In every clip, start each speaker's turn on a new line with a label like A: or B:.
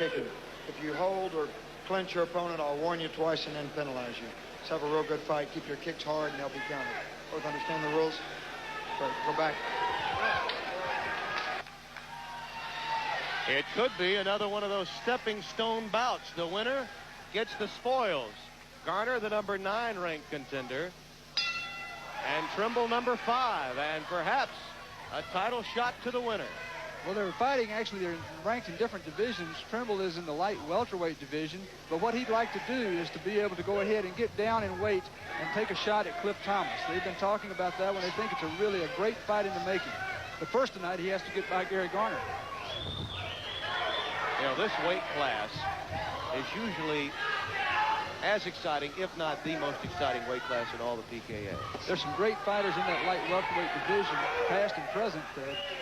A: kicking. If you hold or clinch your opponent, I'll warn you twice and then penalize you. Let's have a real good fight. Keep your kicks hard and they'll be counted. Both understand the rules? Great. Go back.
B: It could be another one of those stepping stone bouts. The winner gets the spoils. Garner, the number 9 ranked contender, and Trimble, number 5, and perhaps a title shot to the winner.
C: Well, they're fighting, actually, they're ranked in different divisions. Trimble is in the light welterweight division, but what he'd like to do is to be able to go ahead and get down in weight and take a shot at Cliff Thomas. They've been talking about that when they think it's really a great fight in the making. But first tonight, he has to get by Gary Garner.
B: You know, this weight class is usually as exciting, if not the most exciting weight class in all the PKA.
C: There's some great fighters in that light welterweight division, past and present.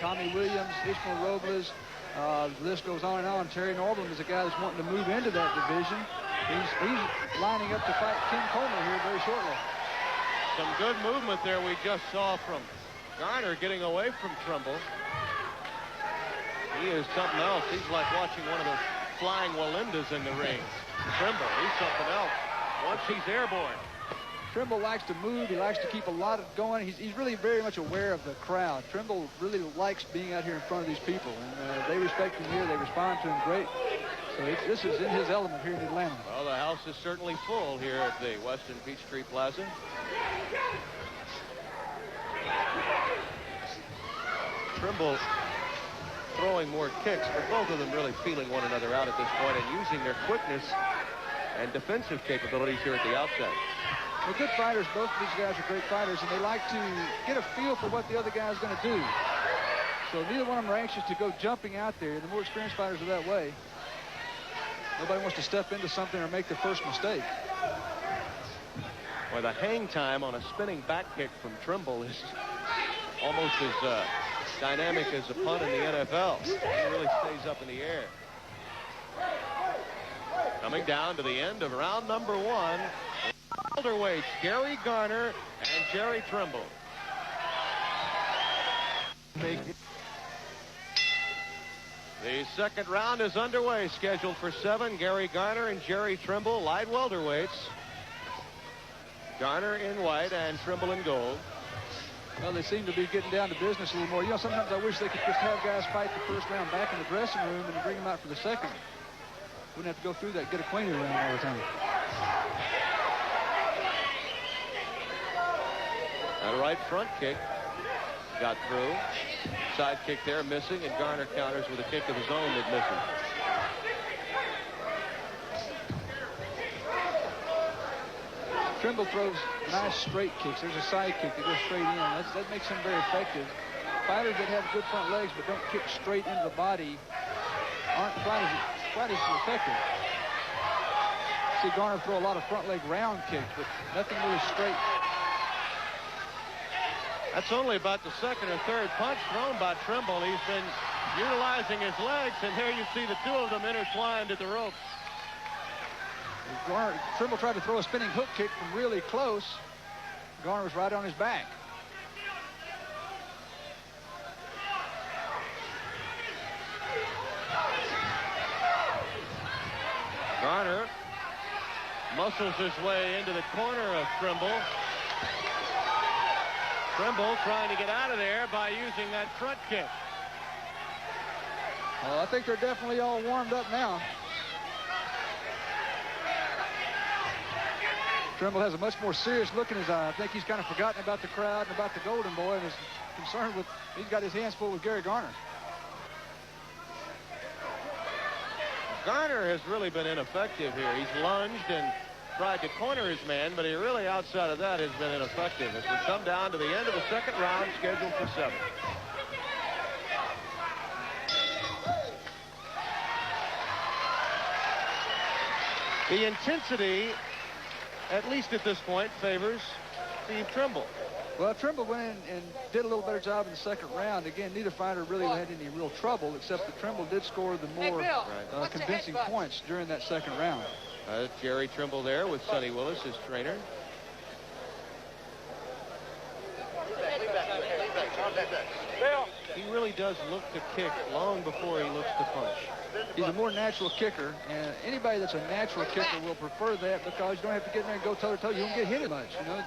C: Tommy Williams, Ishmael Robles, the list goes on and on. Terry Norblin is a guy that's wanting to move into that division. He's lining up to fight Ken Coleman here very shortly.
B: Some good movement there we just saw from Garner getting away from Trimble. He is something else. He's like watching one of those flying Walindas in the ring. Trimble, he's something else once he's airborne.
C: Trimble likes to move. He likes to keep a lot of going. He's really very much aware of the crowd. Trimble really likes being out here in front of these people, and they respect him here. They respond to him great. So this is in his element here in Atlanta.
B: Well, the house is certainly full here at the Westin Peachtree Plaza. Trimble throwing more kicks, but both of them really feeling one another out at this point and using their quickness and defensive capabilities here at the outset.
C: Well, good fighters. Both of these guys are great fighters, and they like to get a feel for what the other guy's going to do. So neither one of them are anxious to go jumping out there. The more experienced fighters are that way. Nobody wants to step into something or make the first mistake.
B: Well, the hang time on a spinning back kick from Trimble is almost as dynamic as a punt in the NFL. He really stays up in the air. Coming down to the end of round number 1. Welterweights, Gary Garner and Jerry Trimble. The second round is underway, scheduled for 7. Gary Garner and Jerry Trimble, light welterweights. Garner in white and Trimble in gold.
C: Well, they seem to be getting down to business a little more. You know, sometimes I wish they could just have guys fight the first round back in the dressing room and bring them out for the second. Wouldn't have to go through that, get acquainted with them all the time.
B: A right front kick got through. Side kick there missing, and Garner counters with a kick of his own that misses.
C: Trimble throws nice straight kicks. There's a side kick that goes straight in. That makes him very effective. Fighters that have good front legs but don't kick straight into the body aren't quite as effective. See Garner throw a lot of front leg round kicks, but nothing really straight.
B: That's only about the second or third punch thrown by Trimble. He's been utilizing his legs, and there you see the two of them intertwined at the ropes.
C: Trimble tried to throw a spinning hook kick from really close. Garner was right on his back.
B: Garner muscles his way into the corner of Trimble. Trimble trying to get out of there by using that front kick.
C: Well, I think they're definitely all warmed up now. Trimble has a much more serious look in his eye. I think he's kind of forgotten about the crowd and about the Golden Boy and is concerned with, he's got his hands full with Gary Garner.
B: Garner has really been ineffective here. He's lunged and tried to corner his man, but he really, outside of that, has been ineffective as we come down to the end of the second round, scheduled for 7. The intensity, at least at this point, favors Steve Trimble.
C: Well, Trimble went in and did a little better job in the second round. Again, neither fighter really had any real trouble, except that Trimble did score the more convincing points during that second round.
B: Jerry Trimble there with Sonny Willis, his trainer. He really does look to kick long before he looks to punch.
C: He's a more natural kicker, and anybody that's a natural kicker will prefer that because you don't have to get in there and go toe-to-toe. You don't get hit as much, you know.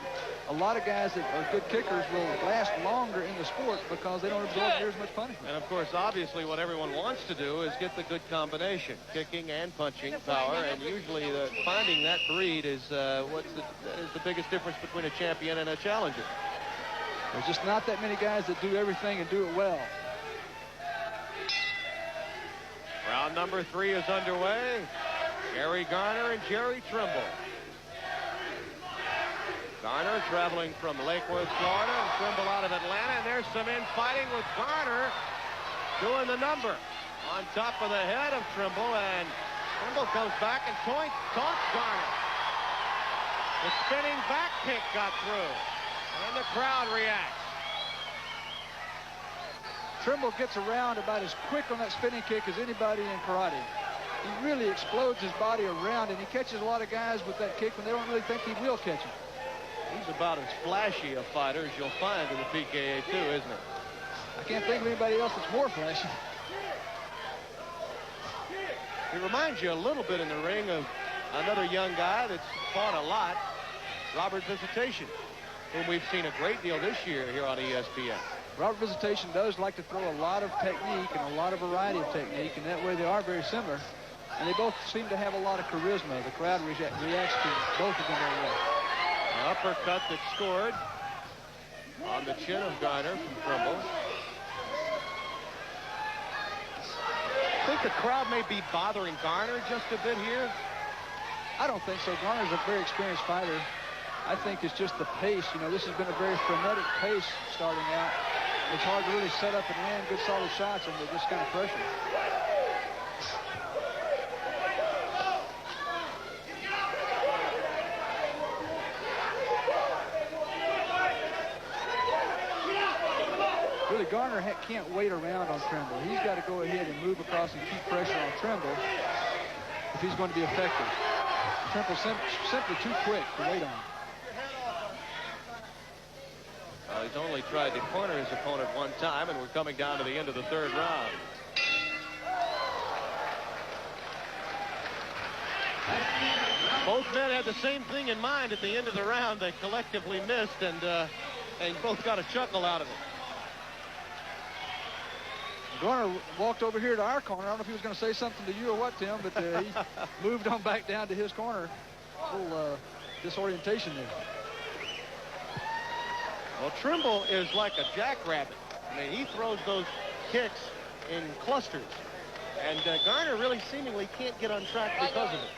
C: A lot of guys that are good kickers will last longer in the sport because they don't absorb near as much punishment.
B: And, of course, obviously what everyone wants to do is get the good combination, kicking and punching power, and usually finding that breed is the biggest difference between a champion and a challenger.
C: There's just not that many guys that do everything and do it well.
B: Round number 3 is underway. Gary Garner and Jerry Trimble. Garner traveling from Lake Worth, Florida, and Trimble out of Atlanta. And there's some infighting with Garner doing the number on top of the head of Trimble. And Trimble comes back and taunts Garner. The spinning back kick got through. And the crowd reacts.
C: Trimble gets around about as quick on that spinning kick as anybody in karate. He really explodes his body around, and he catches a lot of guys with that kick when they don't really think he will catch him.
B: He's about as flashy a fighter as you'll find in the PKA too, isn't it?
C: I can't think of anybody else that's more flashy.
B: He reminds you a little bit in the ring of another young guy that's fought a lot, Robert Visitation, whom we've seen a great deal this year here on ESPN.
C: Robert Visitation does like to throw a lot of technique and a lot of variety of technique, and that way they are very similar. And they both seem to have a lot of charisma. The crowd reacts to both of them very well.
B: An uppercut that scored on the chin of Garner from Trimble. I think the crowd may be bothering Garner just a bit here.
C: I don't think so. Garner's a very experienced fighter. I think it's just the pace. You know, this has been a very frenetic pace starting out. It's hard to really set up and land good solid shots under this kind of pressure. Really, Garner can't wait around on Trimble. He's got to go ahead and move across and keep pressure on Trimble if he's going to be effective. Trimble's simply too quick to wait on.
B: He's only tried to corner his opponent one time, and we're coming down to the end of the 3rd round. Both men had the same thing in mind at the end of the round. They collectively missed, and both got a chuckle out of it.
C: Garner walked over here to our corner. I don't know if he was going to say something to you or what, Tim, but he moved on back down to his corner. A little disorientation there.
B: Well, Trimble is like a jackrabbit. I mean, he throws those kicks in clusters. And Garner really seemingly can't get on track because of it.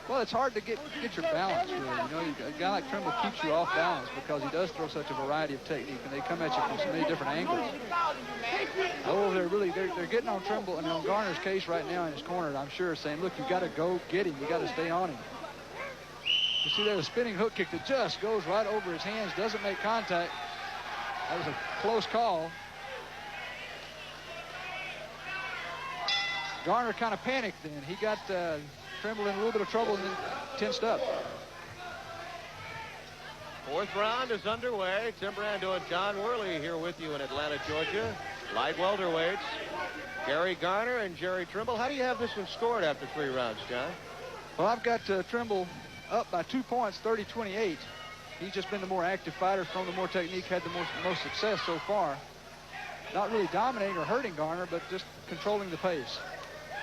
C: Well, it's hard to get your balance, really. You know, a guy like Trimble keeps you off balance because he does throw such a variety of technique, and they come at you from so many different angles. Oh, they're getting on Trimble, and on Garner's case right now in his corner, I'm sure, saying, look, you got to go get him. You got to stay on him. You see there's a spinning hook kick that just goes right over his hands, doesn't make contact. That was a close call. Garner kind of panicked then. He got Trimble in a little bit of trouble and then tensed up.
B: 4th round is underway. Tim Brando and John Worley here with you in Atlanta, Georgia. Light welterweights, Gary Garner and Jerry Trimble. How do you have this one scored after 3 rounds, John?
C: Well, I've got Trimble up by 2 points, 30-28. He's just been the more active fighter, thrown the more technique, had the most success so far. Not really dominating or hurting Garner, but just controlling the pace.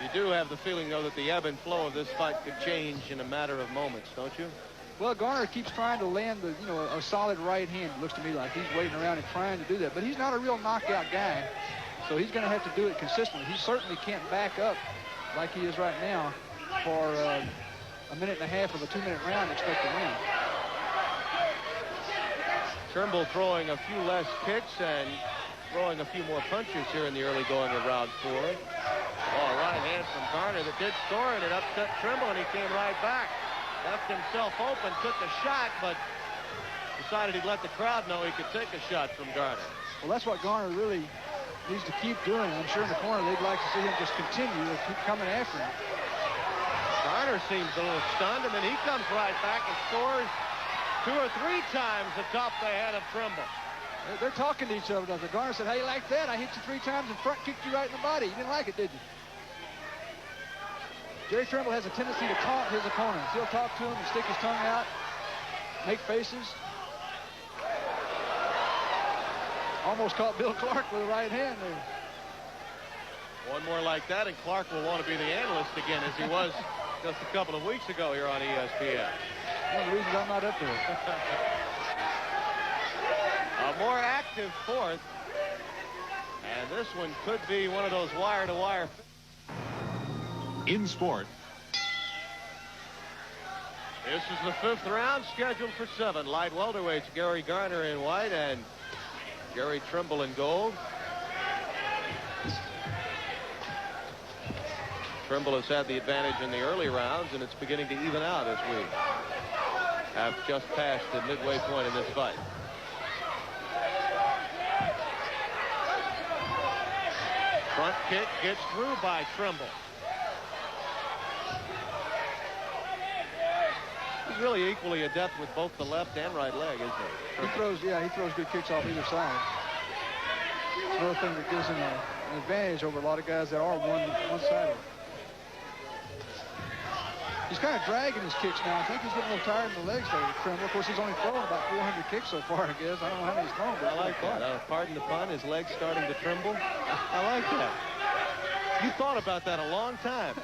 B: You do have the feeling, though, that the ebb and flow of this fight could change in a matter of moments, don't you?
C: Well, Garner keeps trying to land a solid right hand. It looks to me like he's waiting around and trying to do that. But he's not a real knockout guy, so he's going to have to do it consistently. He certainly can't back up like he is right now for a minute and a half of a 2-minute round and expect to win.
B: Trimble throwing a few less kicks and throwing a few more punches here in the early going of round 4. Oh, right hand from Garner that did score, and it upset Trimble, and he came right back. Left himself open, took a shot, but decided he'd let the crowd know he could take a shot from Garner.
C: Well, that's what Garner really needs to keep doing. I'm sure in the corner they'd like to see him just continue to keep coming after him.
B: Garner seems a little stunned, and then he comes right back and scores 2 or 3 times atop the head of Trimble.
C: They're talking to each other. Garner said, "How you like that? I hit you 3 times and front kicked you right in the body. You didn't like it, did you?" Jerry Trimble has a tendency to taunt his opponents. He'll talk to him and stick his tongue out, make faces. Almost caught Bill Clark with a right hand there.
B: One more like that, and Clark will want to be the analyst again, as he was just a couple of weeks ago here on ESPN.
C: One of the reasons I'm not up there.
B: A more active fourth, and this one could be one of those wire-to-wire.
D: In sport.
B: This is the 5th round, scheduled for 7. Light welterweights, Gary Garner in white and Jerry Trimble in gold. Trimble has had the advantage in the early rounds, and it's beginning to even out as we have just passed the midway point in this fight. Front kick gets through by Trimble. He's really equally adept with both the left and right leg, isn't he?
C: He throws good kicks off either side. It's another thing that gives him an advantage over a lot of guys that are one-sided. He's kind of dragging his kicks now. I think he's getting a little tired in the legs there, Trimble. Of course, he's only thrown about 400 kicks so far, I guess. I don't know how many he's thrown, but
B: I like that. Pardon the pun, his legs starting to tremble. I like that. You thought about that a long time.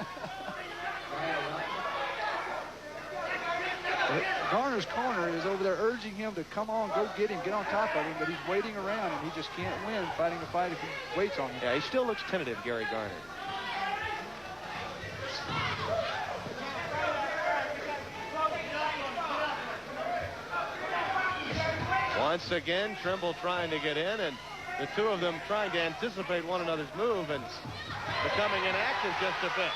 C: Garner's corner is over there urging him to come on, go get him, get on top of him, but he's waiting around, and he just can't win fighting a fight if he waits on him.
B: Yeah, he still looks tentative, Gary Garner. Once again, Trimble trying to get in, and the two of them trying to anticipate one another's move and becoming inactive just a bit.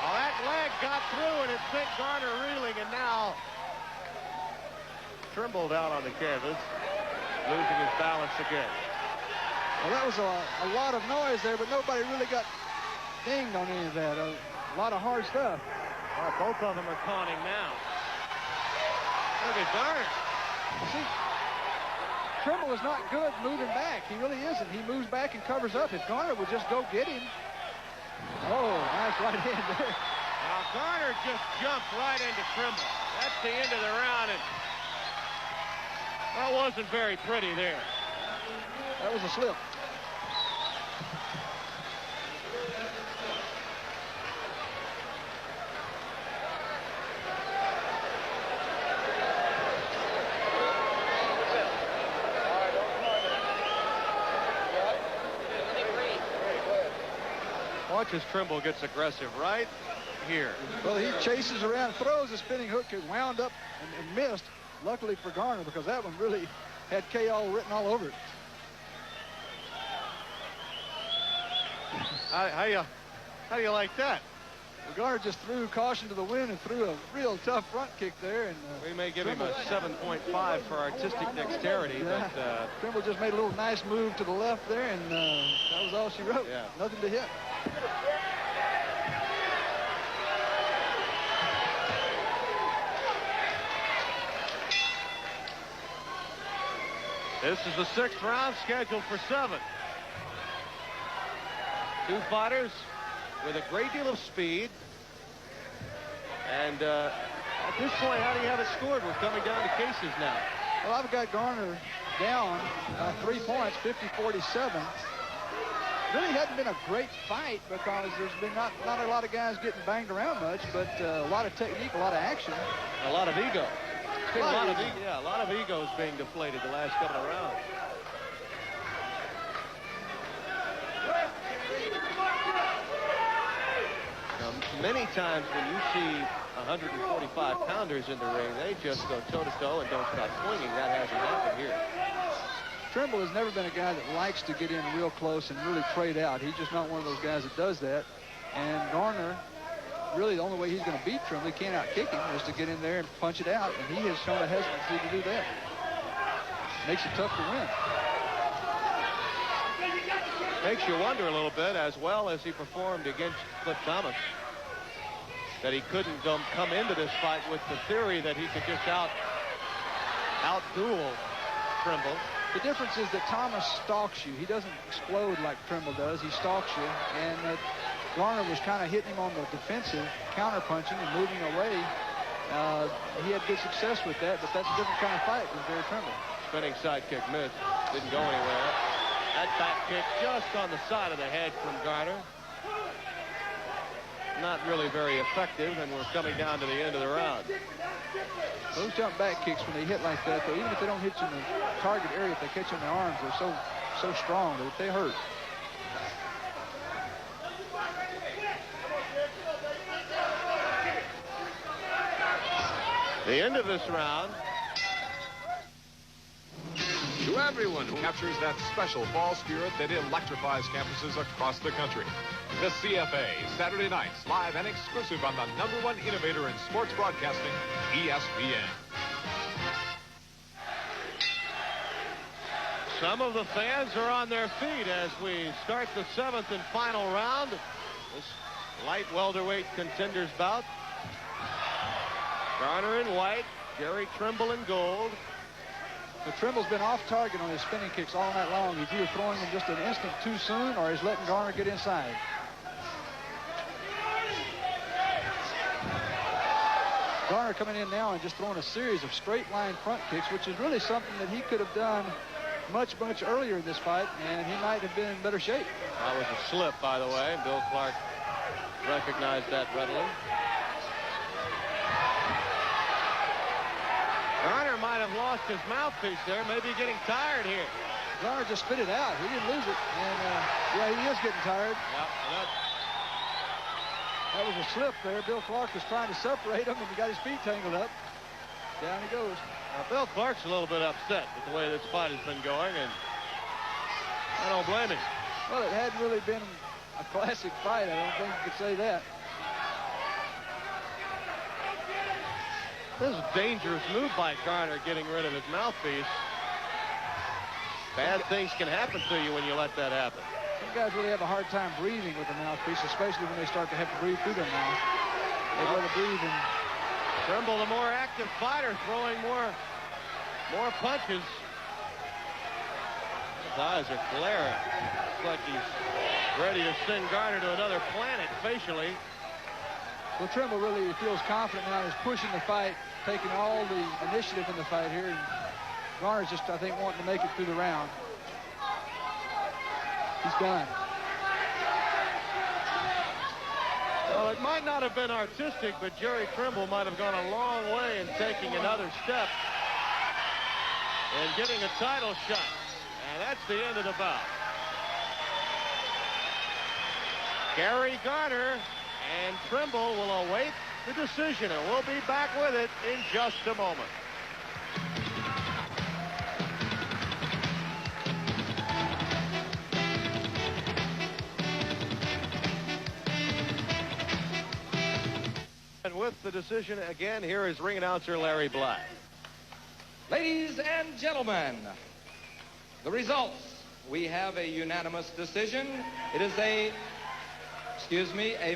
B: Oh, that leg got through, and it sent Garner reeling, and now Trimble down on the canvas, losing his balance again.
C: Well, that was a lot of noise there, but nobody really got dinged on any of that. A lot of hard stuff.
B: Well, both of them are taunting now. Look at Garner.
C: See, Trimble is not good moving back. He really isn't. He moves back and covers up. If Garner would just go get him. Oh, nice right hand there.
B: Now Garner just jumped right into Trimble. That's the end of the round, and that wasn't very pretty there.
C: That was a slip.
B: Watch as Trimble gets aggressive right here.
C: Well, he chases around, throws a spinning hook, it wound up and missed. Luckily for Garner, because that one really had KO written all over it.
B: How do you like that?
C: Well, Garner just threw caution to the wind and threw a real tough front kick there. And
B: we may give him a 7.5 for artistic dexterity,
C: yeah.
B: but
C: Trimble just made a little nice move to the left there, and that was all she wrote.
B: Yeah.
C: Nothing to hit.
B: this is the 6th round, scheduled for 7. Two fighters with a great deal of speed. And at this point, how do you have it scored? We're coming down to cases now.
C: Well, I've got Garner down 3 points, 50-47. Really hadn't been a great fight because there's been not a lot of guys getting banged around much, but a lot of technique, a lot of action.
B: A lot of ego. A lot of egos being deflated the last couple of rounds. Now, many times when you see 145-pounders in the ring, they just go toe-to-toe and don't stop swinging. That hasn't happened here.
C: Trimble has never been a guy that likes to get in real close and really trade out. He's just not one of those guys that does that. And Garner, really the only way he's going to beat Trimble, he can't out-kick him, is to get in there and punch it out. And he has shown a hesitancy to do that. Makes it tough to win.
B: Makes you wonder a little bit, as well as he performed against Cliff Thomas, that he couldn't come into this fight with the theory that he could just out-duel Trimble.
C: The difference is that Thomas stalks you. He doesn't explode like Trimble does. He stalks you. And Garner was kind of hitting him on the defensive, counter-punching and moving away. He had good success with that, but that's a different kind of fight with Jerry Trimble.
B: Spinning side kick missed. Didn't go anywhere. That back kick just on the side of the head from Garner. Not really very effective, and we're coming down to the end of the round.
C: Those jump back kicks, when they hit like that, though, even if they don't hit you in the target area, if they catch you in the arms, they're so strong that they hurt.
B: The end of this round.
D: To everyone who captures that special fall spirit that electrifies campuses across the country. The CFA, Saturday nights, live and exclusive on the #1 innovator in sports broadcasting, ESPN.
B: Some of the fans are on their feet as we start the 7th and final round. This light welterweight contenders bout. Garner in white, Jerry Trimble in gold.
C: So Trimble's been off target on his spinning kicks all night long. He's either throwing them just an instant too soon or he's letting Garner get inside. Garner coming in now and just throwing a series of straight line front kicks, which is really something that he could have done much earlier in this fight, and he might have been in better shape.
B: That was a slip, by the way. Bill Clark recognized that readily. Garner might have lost his mouthpiece there, maybe getting tired here.
C: Garner just spit it out. He didn't lose it, and yeah, he is getting tired.
B: Yeah,
C: That was a slip there. Bill Clark was trying to separate him, and he got his feet tangled up. Down he goes.
B: Now, Bill Clark's a little bit upset with the way this fight has been going, and I don't blame him.
C: Well, it hadn't really been a classic fight. I don't think you could say that.
B: This is a dangerous move by Garner, getting rid of his mouthpiece. Bad things can happen to you when you let that happen.
C: Some guys really have a hard time breathing with the mouthpiece, especially when they start to have to breathe through their mouth. They go to breathe and...
B: Trimble, the more active fighter, throwing more punches. His eyes are glaring. Looks like he's ready to send Garner to another planet facially.
C: Well, Trimble really feels confident now. He's pushing the fight, taking all the initiative in the fight here. And Garner's just, I think, wanting to make it through the round. He's done.
B: Well, it might not have been artistic, but Jerry Trimble might have gone a long way in taking another step and getting a title shot. And that's the end of the bout. Gary Garner and Trimble will await the decision, and we'll be back with it in just a moment. And with the decision again, here is ring announcer Larry Black.
E: Ladies and gentlemen, the results. We have a unanimous decision. It is a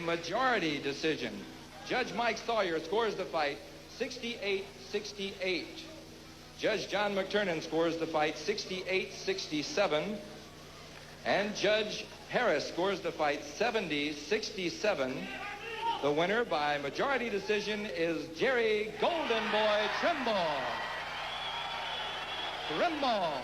E: majority decision. Judge Mike Sawyer scores the fight 68-68. Judge John McTernan scores the fight 68-67. And Judge Harris scores the fight 70-67. The winner by majority decision is Jerry Golden Boy Trimble. Trimble.